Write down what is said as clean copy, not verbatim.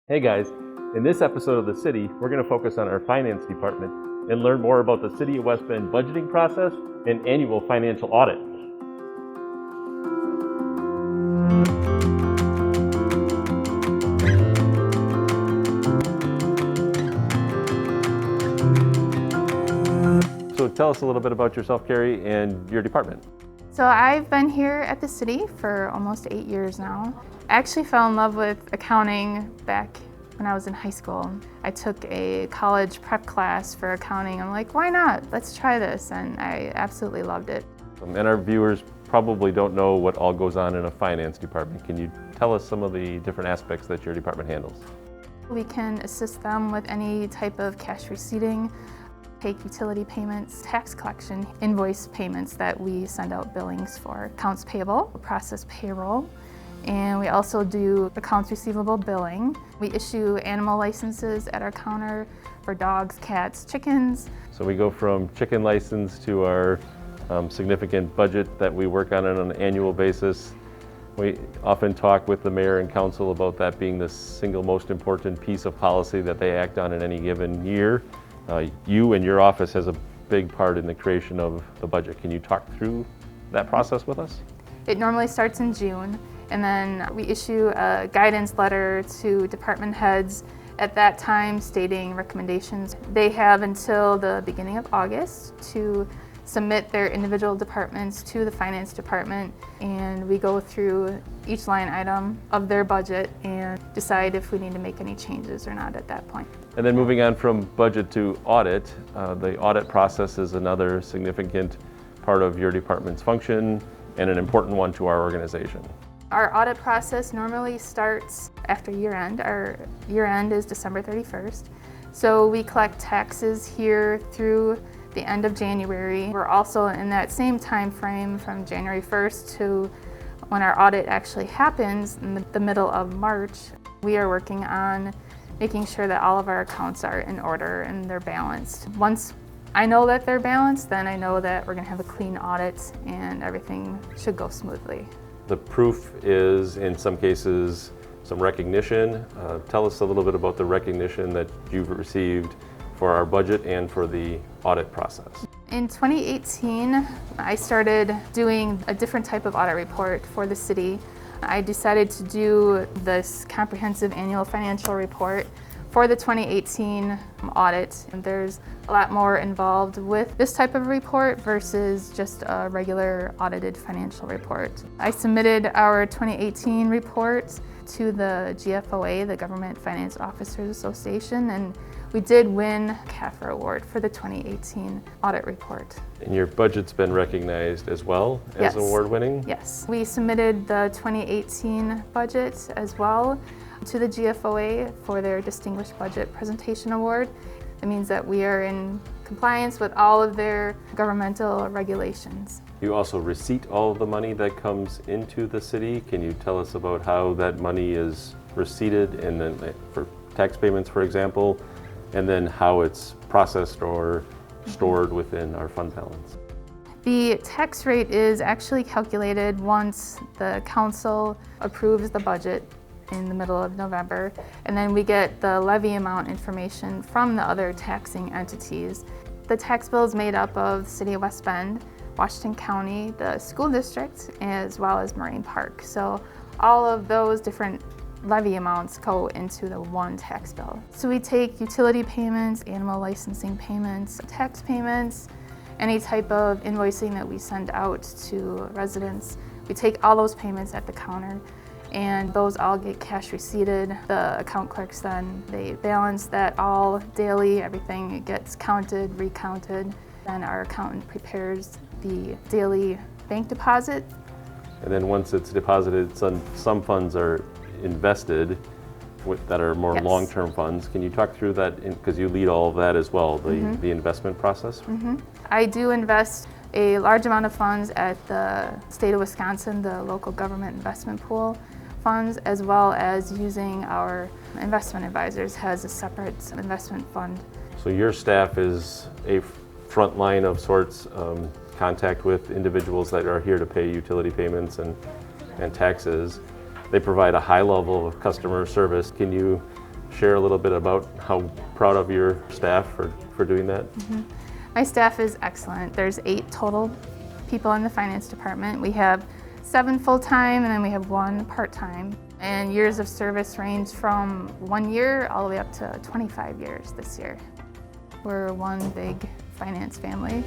Hey guys, in this episode of The City, we're going to focus on our finance department and learn more about the City of West Bend budgeting process and annual financial audit. So tell us a little bit about yourself, Carrie, and your department. So I've been here at the city for almost 8 years now. I actually fell in love with accounting back when I was in high school. I took a college prep class for accounting. I'm like, why not? Let's try this. And I absolutely loved it. And our viewers probably don't know what all goes on in a finance department. Can you tell us some of the different aspects that your department handles? We can assist them with any type of cash receipting, take utility payments, tax collection, invoice payments that we send out billings for, accounts payable, process payroll, and we also do accounts receivable billing. We issue animal licenses at our counter for dogs, cats, chickens. So we go from chicken license to our significant budget that we work on an annual basis. We often talk with the mayor and council about that being the single most important piece of policy that they act on in any given year. You and your office has a big part in the creation of the budget. Can you talk through that process with us? It normally starts in June, and then we issue a guidance letter to department heads at that time stating recommendations. They have until the beginning of August to submit their individual departments to the finance department, and we go through each line item of their budget and decide if we need to make any changes or not at that point. And then moving on from budget to audit, the audit process is another significant part of your department's function and an important one to our organization. Our audit process normally starts after year end. Our year end is December 31st. So we collect taxes here through the end of January. We're also in that same time frame from January 1st to when our audit actually happens in the middle of March. We are working on making sure that all of our accounts are in order and they're balanced. Once I know that they're balanced, then I know that we're going to have a clean audit and everything should go smoothly. The proof is, in some cases, some recognition. Tell us a little bit about the recognition that you've received for our budget and for the audit process. In 2018, I started doing a different type of audit report for the city. I decided to do this comprehensive annual financial report for the 2018 audit. And there's a lot more involved with this type of report versus just a regular audited financial report. I submitted our 2018 report to the GFOA, the Government Finance Officers Association, and we did win a CAFR award for the 2018 audit report. And your budget's been recognized as well as award-winning? Yes. We submitted the 2018 budget as well to the GFOA for their Distinguished Budget Presentation Award. That means that we are in compliance with all of their governmental regulations. You also receipt all of the money that comes into the city. Can you tell us about how that money is receipted and then for tax payments, for example, and then how it's processed or stored within our fund balance? The tax rate is actually calculated once the council approves the budget in the middle of November, and then we get the levy amount information from the other taxing entities. The tax bill is made up of the City of West Bend, Washington County, the school district, as well as Marine Park. So all of those different levy amounts go into the one tax bill. So we take utility payments, animal licensing payments, tax payments, any type of invoicing that we send out to residents. We take all those payments at the counter, and those all get cash receipted. The account clerks then, they balance that all daily, everything gets counted, recounted. Then our accountant prepares the daily bank deposit. And then once it's deposited, some funds are invested that are more long-term funds. Can you talk through that, because you lead all of that as well, the investment process? I do invest a large amount of funds at the state of Wisconsin, the local government investment pool funds, as well as using our investment advisors has a separate investment fund. So your staff is a front line of sorts, contact with individuals that are here to pay utility payments and taxes. They provide a high level of customer service. Can you share a little bit about how proud of your staff for doing that? My staff is excellent. There's 8 total people in the finance department. We have 7 full-time and then we have 1 part-time. And years of service range from 1 year all the way up to 25 years this year. We're one big finance family.